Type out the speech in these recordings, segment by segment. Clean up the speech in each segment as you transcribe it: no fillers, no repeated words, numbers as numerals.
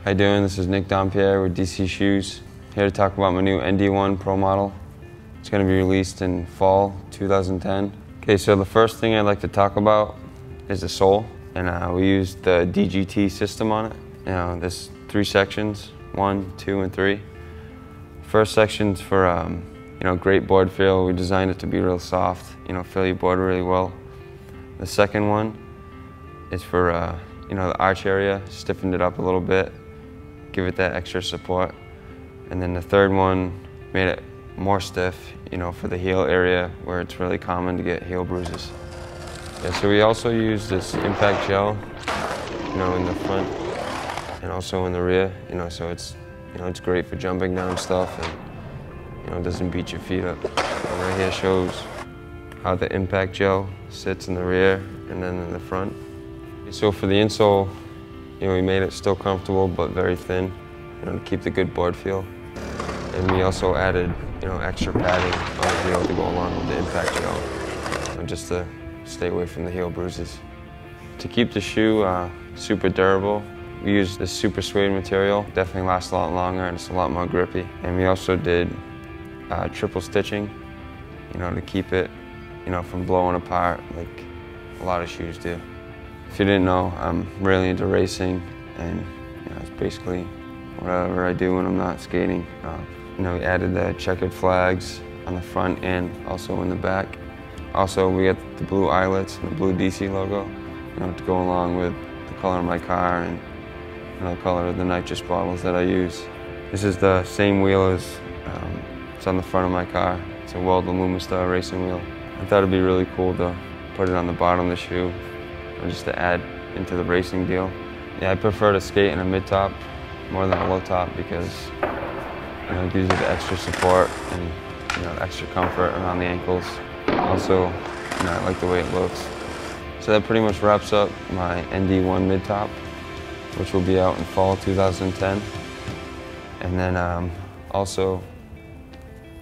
How you doing? This is Nick Dompierre with DC Shoes. Here to talk about my new ND1 Pro model. It's going to be released in fall 2010. Okay, so the first thing I'd like to talk about is the sole. And we used the DGT system on it. You know, there's 3 sections, 1, 2, and 3. First section's for great board feel. We designed it to be real soft, feel your board really well. The second one is for the arch area, stiffened it up a little bit, give it that extra support. And then the third one made it more stiff, for the heel area where it's really common to get heel bruises. Yeah, so we also use this impact gel, in the front and also in the rear, so it's great for jumping down stuff and, it doesn't beat your feet up. And right here shows how the impact gel sits in the rear and then in the front. So for the insole, we made it still comfortable but very thin, to keep the good board feel. And we also added, extra padding on the heel to go along with the impact gel, just to stay away from the heel bruises. To keep the shoe super durable, we used this super suede material. Definitely lasts a lot longer and it's a lot more grippy. And we also did triple stitching, to keep it, from blowing apart like a lot of shoes do. If you didn't know, I'm really into racing, and it's basically whatever I do when I'm not skating. We added the checkered flags on the front and also in the back. Also, we got the blue eyelets and the blue DC logo, to go along with the color of my car and the color of the nitrous bottles that I use. This is the same wheel as it's on the front of my car. It's a World Lumistar racing wheel. I thought it'd be really cool to put it on the bottom of the shoe, just to add into the racing deal. Yeah, I prefer to skate in a mid-top more than a low-top because it gives you the extra support and extra comfort around the ankles. Also, I like the way it looks. So that pretty much wraps up my ND1 mid-top, which will be out in fall 2010. And then also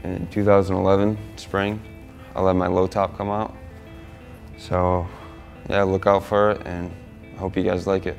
in 2011 spring, I'll let my low-top come out. So yeah, look out for it, and I hope you guys like it.